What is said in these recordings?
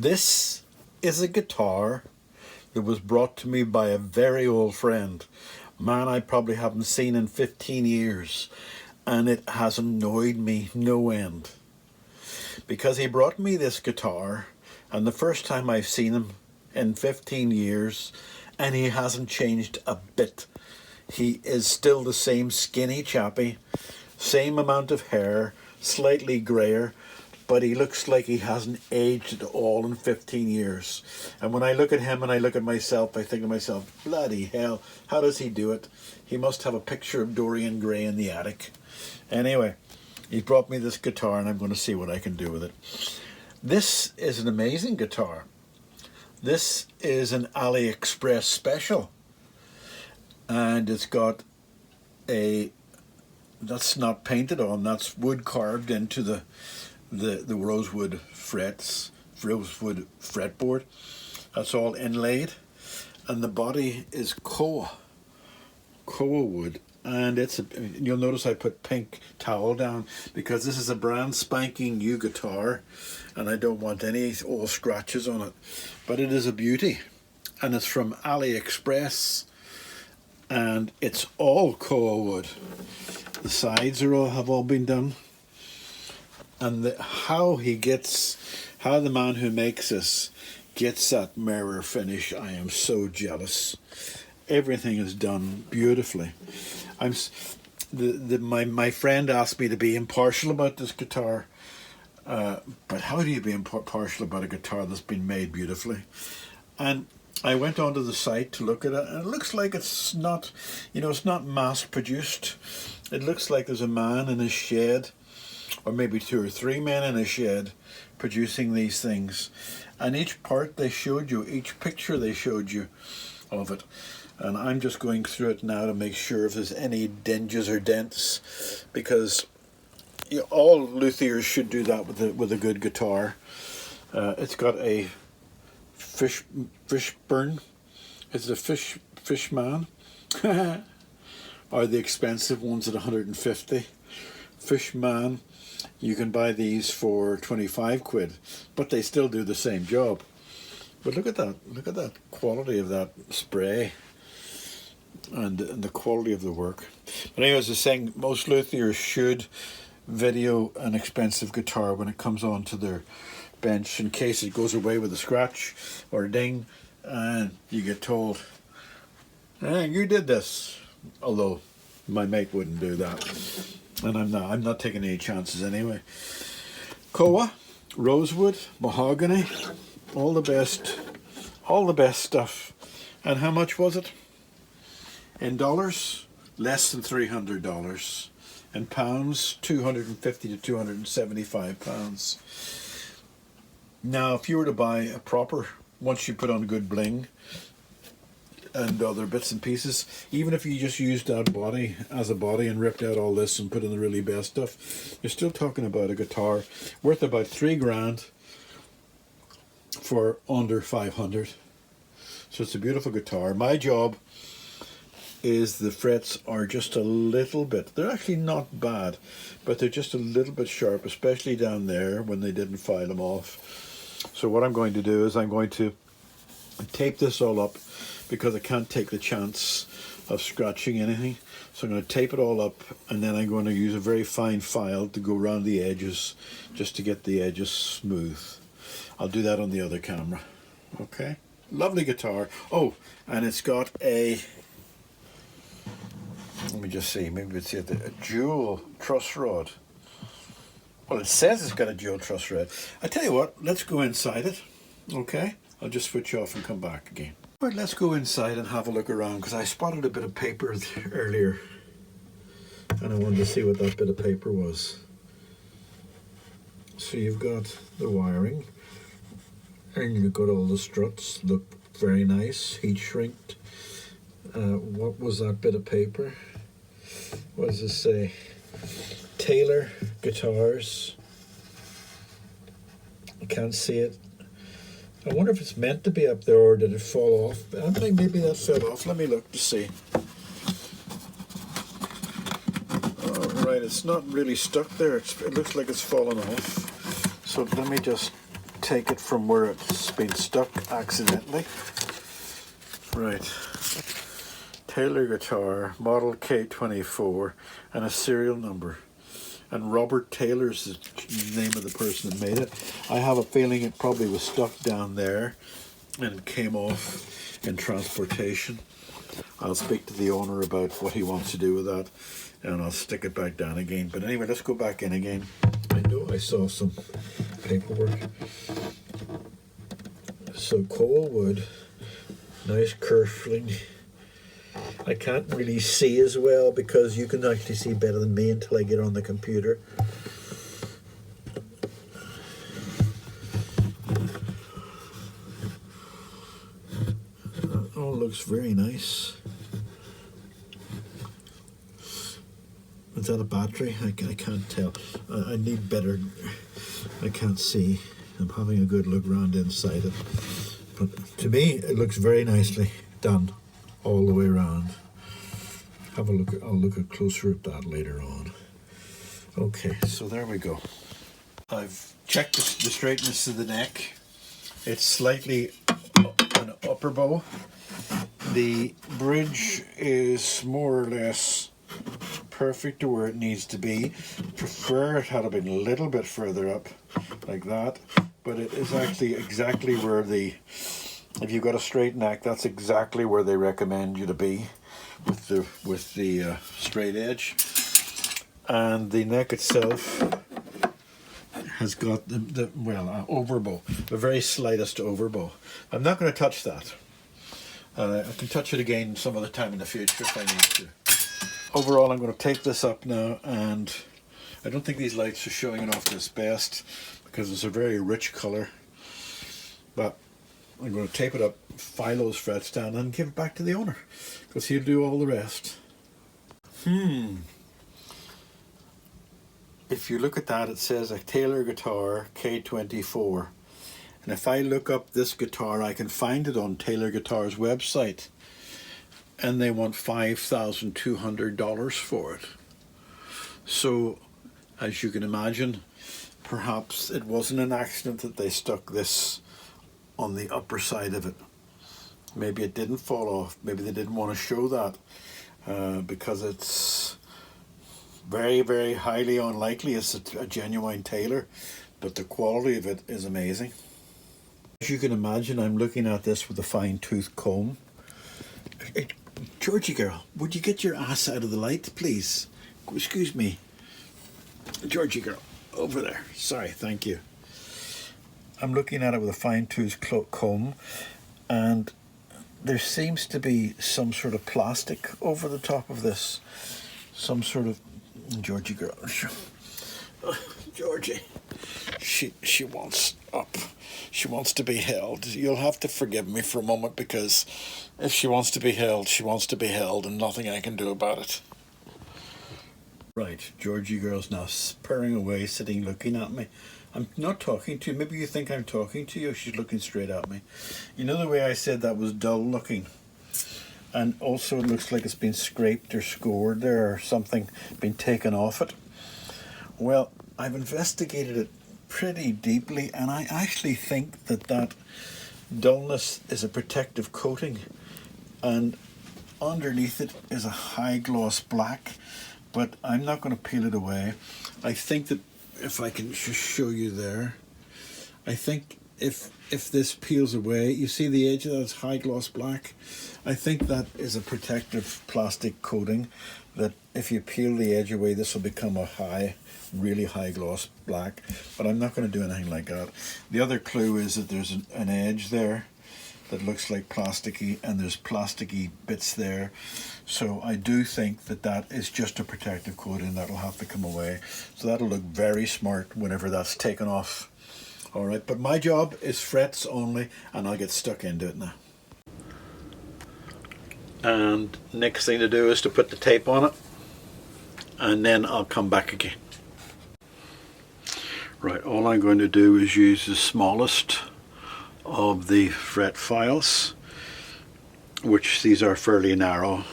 This is a guitar that was brought to me by a very old friend. Man, I probably haven't seen in 15 years, and it has annoyed me no end. Because he brought me this guitar, and the first time I've seen him in 15 years, and he hasn't changed a bit. He is still the same skinny chappy, same amount of hair, slightly grayer, but he looks like he hasn't aged at all in 15 years. And when I look at him and I look at myself, I think to myself, bloody hell, how does he do it? He must have a picture of Dorian Gray in the attic. Anyway, he brought me this guitar and I'm going to see what I can do with it. This is an amazing guitar. This is an AliExpress special. And it's got that's not painted on, that's wood carved into the rosewood frets, rosewood fretboard. That's all inlaid, and the body is Koa wood, and you'll notice I put pink towel down because this is a brand spanking new guitar, and I don't want any old scratches on it. But it is a beauty, and it's from AliExpress, and it's all Koa wood. The sides have all been done. And how the man who makes this gets that mirror finish, I am so jealous. Everything is done beautifully. My friend asked me to be impartial about this guitar, but how do you be impartial about a guitar that's been made beautifully? And I went onto the site to look at it, and it looks like it's not, it's not mass produced. It looks like there's a man in his shed, or maybe 2 or 3 men in a shed producing these things, and each part they showed you, each picture they showed you of it, and I'm just going through it now to make sure if there's any dinges or dents, because all luthiers should do that with a good guitar. It's got a Fishburne. It's a Fishman. Are the expensive ones at 150. Fishman. You can buy these for 25 quid, but they still do the same job. But look at that quality of that spray, and the quality of the work. But anyway, as I was saying, most luthiers should video an expensive guitar when it comes onto their bench, in case it goes away with a scratch or a ding, and you get told, hey, you did this. Although my mate wouldn't do that, and I'm not taking any chances anyway. Koa, rosewood, mahogany, all the best stuff. And how much was it? In dollars, less than $300. In pounds, 250 to 275 pounds. Now, if you were to buy a proper, once you put on good bling and other bits and pieces, even if you just used that body as a body and ripped out all this and put in the really best stuff, you're still talking about a guitar worth about $3,000 for under 500. So it's a beautiful guitar. My job is the frets are just a little bit, they're actually not bad, but they're just a little bit sharp, especially down there when they didn't file them off. So what I'm going to do is I'm going to tape this all up, because I can't take the chance of scratching anything. So I'm going to tape it all up, and then I'm going to use a very fine file to go around the edges, just to get the edges smooth. I'll do that on the other camera. Okay, lovely guitar. Oh, and it's got a, let me just see, maybe it's a dual truss rod. Well, it says it's got a dual truss rod. I tell you what, let's go inside it. Okay, I'll just switch off and come back again. Right, let's go inside and have a look around, because I spotted a bit of paper earlier and I wanted to see what that bit of paper was. So you've got the wiring, and you've got all the struts, look very nice, heat shrinked. What was that bit of paper? What does this say? Taylor Guitars. I can't see it. I wonder if it's meant to be up there, or did it fall off? I think maybe that fell off. Let me look to see. All right, it's not really stuck there. It looks like it's fallen off. So let me just take it from where it's been stuck accidentally. Right. Taylor guitar, model K24, and a serial number. And Robert Taylor's the name of the person that made it. I have a feeling it probably was stuck down there and came off in transportation. I'll speak to the owner about what he wants to do with that, and I'll stick it back down again. But anyway, let's go back in again. I know I saw some paperwork. So Koa Wood, nice curving. I can't really see as well because you can actually see better than me until I get on the computer. That all looks very nice. Is that a battery? I can't tell. I need better. I can't see. I'm having a good look around inside it. But to me, it looks very nicely done all the way around. Have a look. I'll look closer at that later on. Okay, so there we go. I've checked the straightness of the neck. It's slightly an upper bow. The bridge is more or less perfect to where it needs to be. Prefer it had been a little bit further up, like that. But it is actually exactly where if you've got a straight neck, that's exactly where they recommend you to be, with the straight edge. And the neck itself has got the overbow, the very slightest overbow. I'm not going to touch that. I can touch it again some other time in the future if I need to. Overall, I'm going to tape this up now, and I don't think these lights are showing it off to its best because it's a very rich color. But I'm going to tape it up, file those frets down, and give it back to the owner because he'll do all the rest. If you look at that, it says a Taylor guitar K24. And if I look up this guitar, I can find it on Taylor Guitar's website. And they want $5,200 for it. So, as you can imagine, perhaps it wasn't an accident that they stuck this on the upper side of it. Maybe it didn't fall off. Maybe they didn't want to show that because it's very, very highly unlikely it's a genuine Taylor, but the quality of it is amazing. As you can imagine, I'm looking at this with a fine-tooth comb. Georgie Girl, would you get your ass out of the light, please? Excuse me. Georgie Girl, over there. Sorry, thank you. I'm looking at it with a fine-tooth comb, and there seems to be some sort of plastic over the top of this. Some sort of... Georgie Girl. Georgie. She wants up. She wants to be held. You'll have to forgive me for a moment, because if she wants to be held, she wants to be held, and nothing I can do about it. Right, Georgie Girl's now purring away, sitting looking at me. I'm not talking to you. Maybe you think I'm talking to you. She's looking straight at me. You know the way I said that was dull looking? And also it looks like it's been scraped or scored there, or something been taken off it. Well, I've investigated it pretty deeply, and I actually think that dullness is a protective coating, and underneath it is a high gloss black, but I'm not going to peel it away. I think that if I can just show you there, I think if this peels away, you see the edge of that high gloss black? I think that is a protective plastic coating that if you peel the edge away, this will become a really high gloss black, but I'm not going to do anything like that. The other clue is that there's an edge there that looks like plasticky, and there's plasticky bits there. So I do think that is just a protective coating that'll have to come away. So that'll look very smart whenever that's taken off. All right, but my job is frets only, and I'll get stuck into it now. And next thing to do is to put the tape on it, and then I'll come back again. Right, all I'm going to do is use the smallest of the fret files, which these are fairly narrow.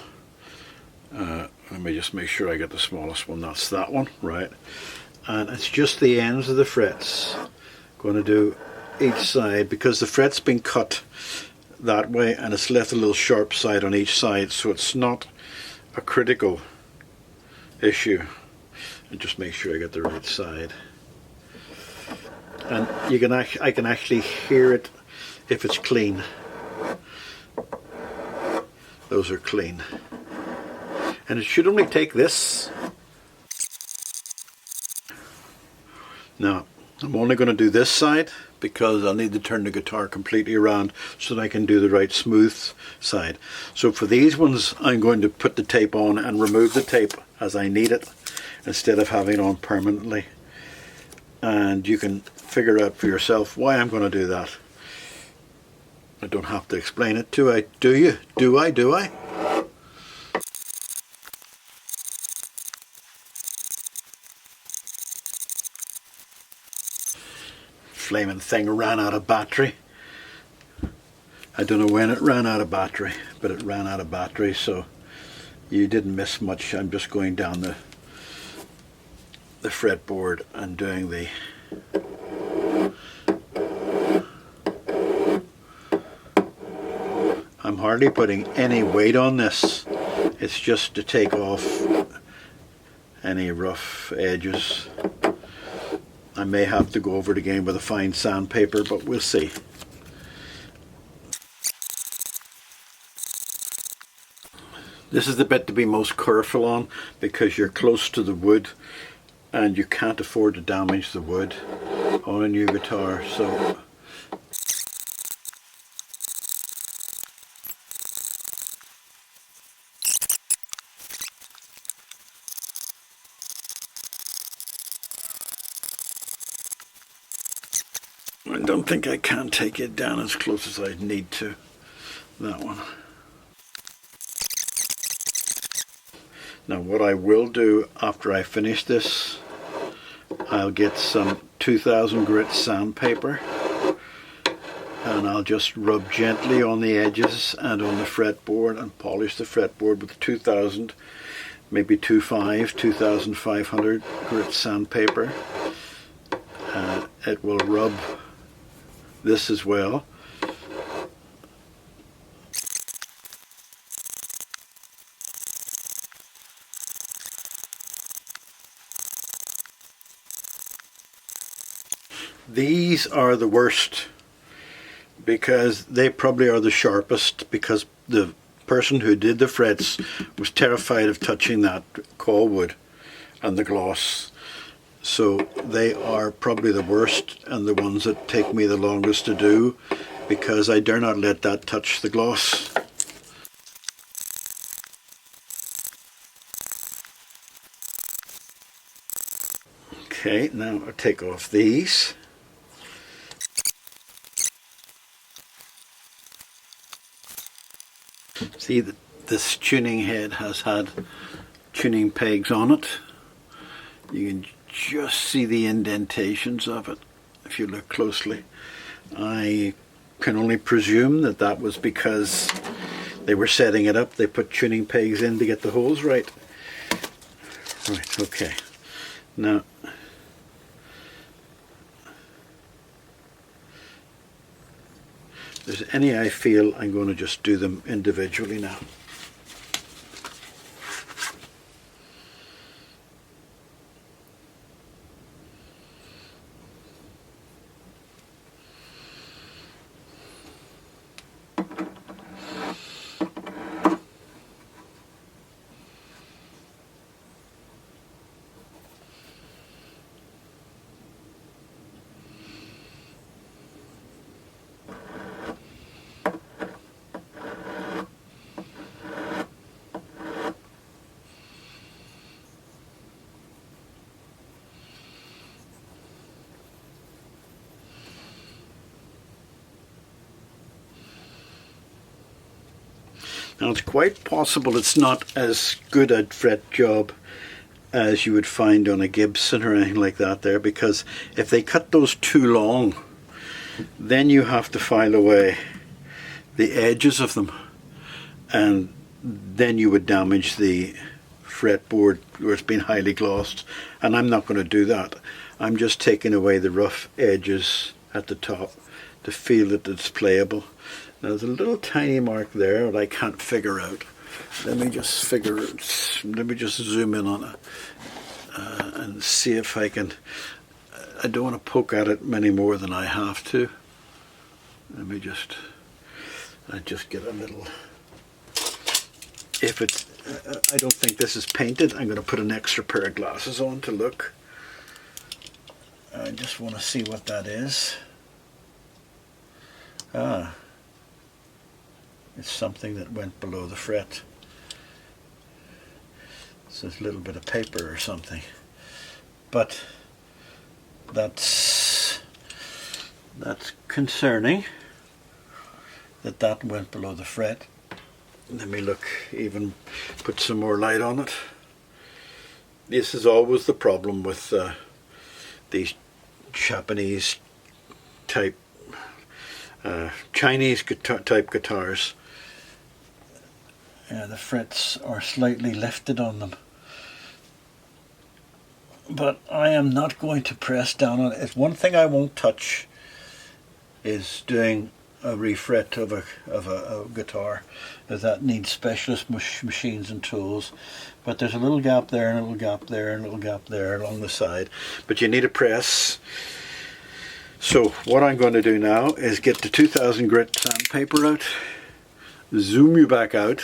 Let me just make sure I get the smallest one. That's that one, right? And it's just the ends of the frets. Going to do each side because the fret's been cut that way and it's left a little sharp side on each side, so it's not a critical issue. And just make sure I get the right side. And you can I can actually hear it if it's clean. Those are clean. And it should only take this. Now, I'm only going to do this side because I'll need to turn the guitar completely around so that I can do the right smooth side. So for these ones, I'm going to put the tape on and remove the tape as I need it instead of having it on permanently. And you can figure out for yourself why I'm going to do that. I don't have to explain it, do I? Do you? Do I? Do I? Flaming thing ran out of battery. I don't know when it ran out of battery, but it ran out of battery, so you didn't miss much. I'm just going down the fretboard and doing the I'm hardly putting any weight on this. It's just to take off any rough edges. I may have to go over it again with a fine sandpaper, but we'll see. This is the bit to be most careful on because you're close to the wood and you can't afford to damage the wood on a new guitar. So I don't think I can take it down as close as I need to. That one. Now what I will do after I finish this, I'll get some 2000 grit sandpaper and I'll just rub gently on the edges and on the fretboard and polish the fretboard with 2000, maybe 2500 grit sandpaper. It will rub this as well. These are the worst because they probably are the sharpest, because the person who did the frets was terrified of touching that Koa wood and the gloss. So they are probably the worst and the ones that take me the longest to do because I dare not let that touch the gloss. Okay, now I'll take off these. See that this tuning head has had tuning pegs on it. You can just see the indentations of it if you look closely. I can only presume that that was because they were setting it up. They put tuning pegs in to get the holes right. Right, okay. Now, if there's any I feel, I'm going to just do them individually now. Now it's quite possible it's not as good a fret job as you would find on a Gibson or anything like that there, because if they cut those too long, then you have to file away the edges of them, and then you would damage the fretboard where it's been highly glossed, and I'm not going to do that. I'm just taking away the rough edges at the top to feel that it's playable. Now, there's a little tiny mark there that I can't figure out. Let me just zoom in on it and see if I can. I don't want to poke at it many more than I have to. Let me just get a little. If it's, I don't think this is painted. I'm going to put an extra pair of glasses on to look. I just want to see what that is. Ah, it's something that went below the fret. It's a little bit of paper or something. But that's concerning that went below the fret. Let me look, even put some more light on it. This is always the problem with these Japanese type, Chinese type guitars. The frets are slightly lifted on them. But I am not going to press down on it. It's one thing I won't touch is doing a refret of a guitar, as that needs specialist machines and tools. But there's a little gap there and a little gap there and a little gap there along the side. But you need a press. So what I'm going to do now is get the 2000 grit sandpaper out, zoom you back out.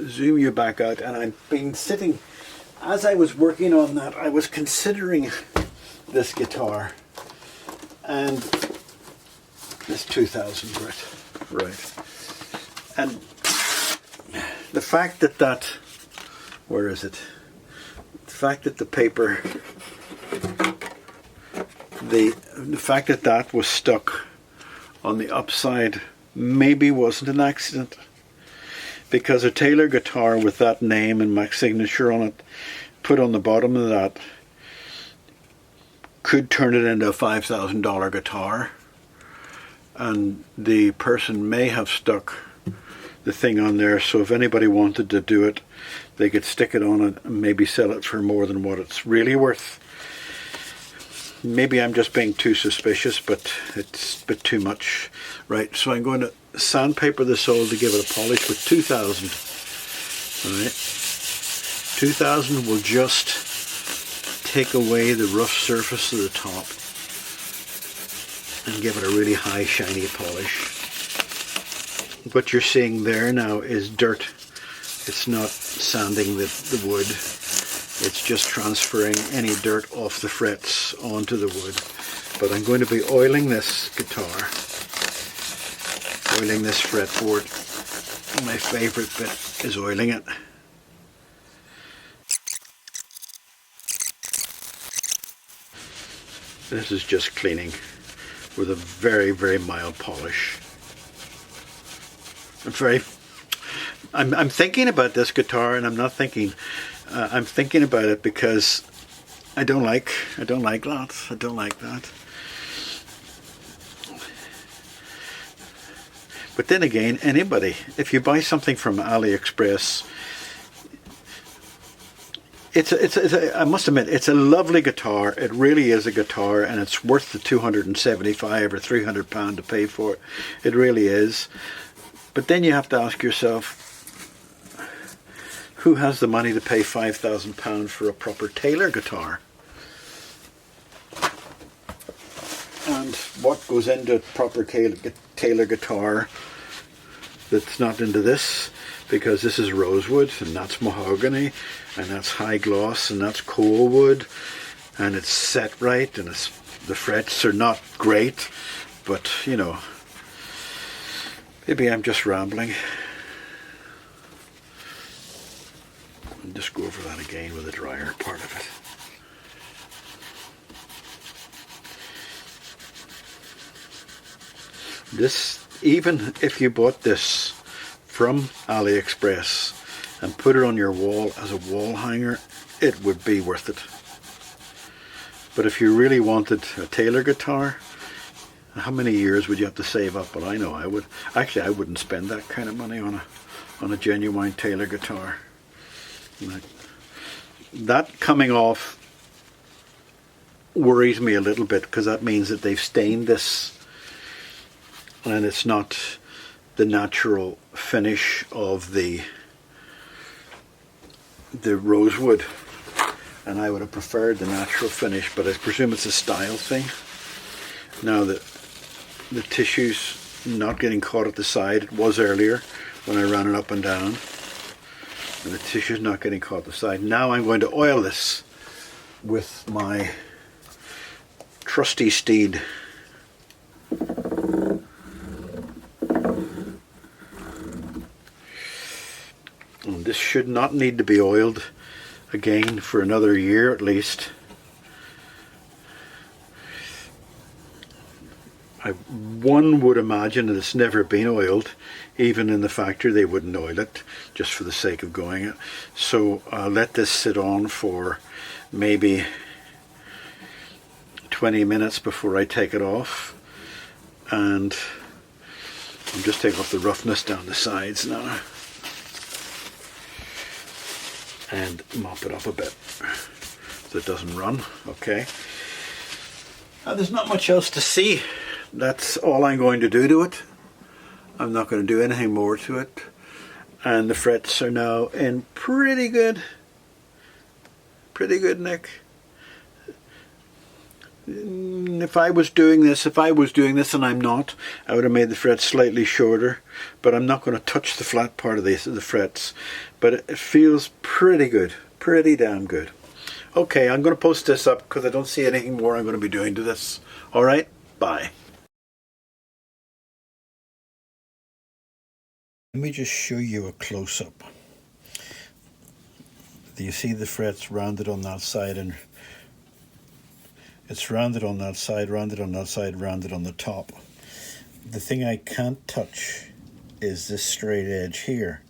Zoom you back out, and I've been sitting, as I was working on that, I was considering this guitar and this 2000 grit, right? And the fact that where is it? The fact that the paper, the fact that was stuck on the upside maybe wasn't an accident. Because a Taylor guitar with that name and my signature on it, put on the bottom of that, could turn it into a $5,000 guitar. And the person may have stuck the thing on there, so if anybody wanted to do it, they could stick it on it and maybe sell it for more than what it's really worth. Maybe I'm just being too suspicious, but it's a bit too much. Right, so I'm going to sandpaper this all to give it a polish with 2000. Alright, 2000 will just take away the rough surface of the top and give it a really high shiny polish. What you're seeing there now is dirt. It's not sanding the wood. It's just transferring any dirt off the frets onto the wood. But I'm going to be oiling this guitar, oiling this fretboard. My favorite bit is oiling it. This is just cleaning with a very, very mild polish. I'm thinking about this guitar, and I'm not thinking. I'm thinking about it because I don't like that. I don't like that. But then again, anybody, if you buy something from AliExpress, I must admit, it's a lovely guitar. It really is a guitar, and it's worth the £275 or £300 to pay for it. It really is. But then you have to ask yourself, who has the money to pay £5,000 for a proper Taylor guitar? And what goes into a proper Taylor guitar that's not into this? Because this is rosewood, and that's mahogany, and that's high gloss, and that's Koa wood, and it's set right, and the frets are not great, but you know, maybe I'm just rambling. I'll just go over that again with the drier part of it. This, even if you bought this from AliExpress and put it on your wall as a wall hanger, it would be worth it. But if you really wanted a Taylor guitar, how many years would you have to save up? Well, I know I would. Actually, I wouldn't spend that kind of money on a genuine Taylor guitar. That coming off worries me a little bit, because that means that they've stained this and it's not the natural finish of the rosewood, and I would have preferred the natural finish, but I presume it's a style thing. Now the tissue's not getting caught at the side. It was earlier when I ran it up and down, and the tissue's not getting caught at the side. Now I'm going to oil this with my trusty steed. And this should not need to be oiled again for another year at least. One would imagine that it's never been oiled. Even in the factory they wouldn't oil it just for the sake of going it. So I'll let this sit on for maybe 20 minutes before I take it off, and I'm just taking off the roughness down the sides now and mop it up a bit so it doesn't run. Okay, now there's not much else to see. That's all I'm going to do to it. I'm not going to do anything more to it, and the frets are now in pretty good nick. If I was doing this and I'm not, I would have made the frets slightly shorter, but I'm not going to touch the flat part of the frets. But it feels pretty good, pretty damn good. Okay, I'm going to post this up because I don't see anything more I'm going to be doing to this. Alright, bye. Let me just show you a close-up. Do you see the frets rounded on that side, and it's rounded on that side, rounded on that side, rounded on the top. The thing I can't touch is this straight edge here.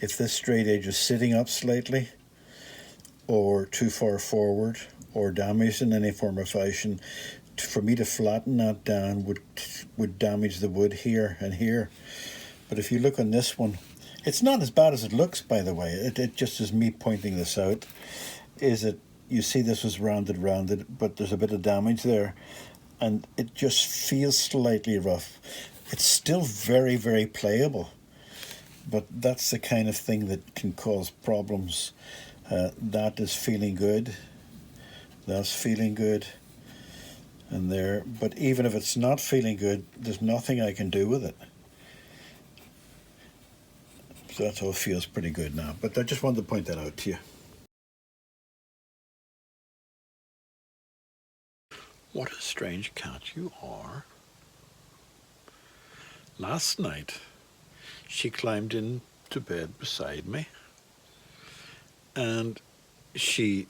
If this straight edge is sitting up slightly, or too far forward, or damaged in any form or fashion, for me to flatten that down would damage the wood here and here. But if you look on this one, it's not as bad as it looks, by the way. It just is me pointing this out. Is it? You see this was rounded, but there's a bit of damage there, and it just feels slightly rough. It's still very, very playable, but that's the kind of thing that can cause problems. That is feeling good. That's feeling good. And there, but even if it's not feeling good, there's nothing I can do with it. So that's all feels pretty good now. But I just wanted to point that out to you. What a strange cat you are. Last night, she climbed into bed beside me, and she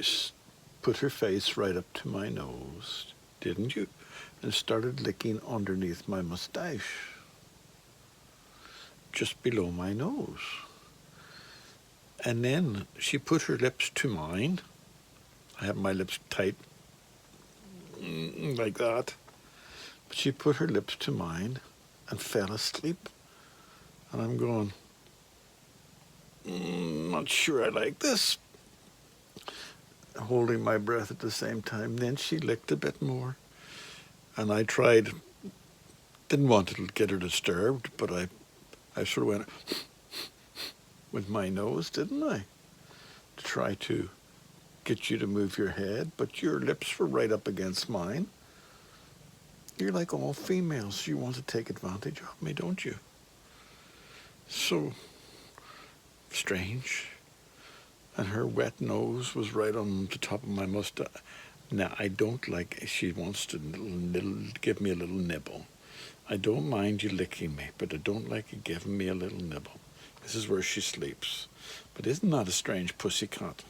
put her face right up to my nose, didn't you? And started licking underneath my mustache, just below my nose. And then she put her lips to mine. I have my lips tight, like that. But she put her lips to mine and fell asleep. And I'm going, not sure I like this. Holding my breath at the same time. Then she licked a bit more. And I tried, didn't want to get her disturbed, but I sort of went with my nose, didn't I? To try to get you to move your head, but your lips were right up against mine. You're like all females. You want to take advantage of me, don't you? So strange. And her wet nose was right on the top of my mustache. Now, I don't like, she wants to give me a little nibble. I don't mind you licking me, but I don't like you giving me a little nibble. This is where she sleeps. But isn't that a strange pussycat?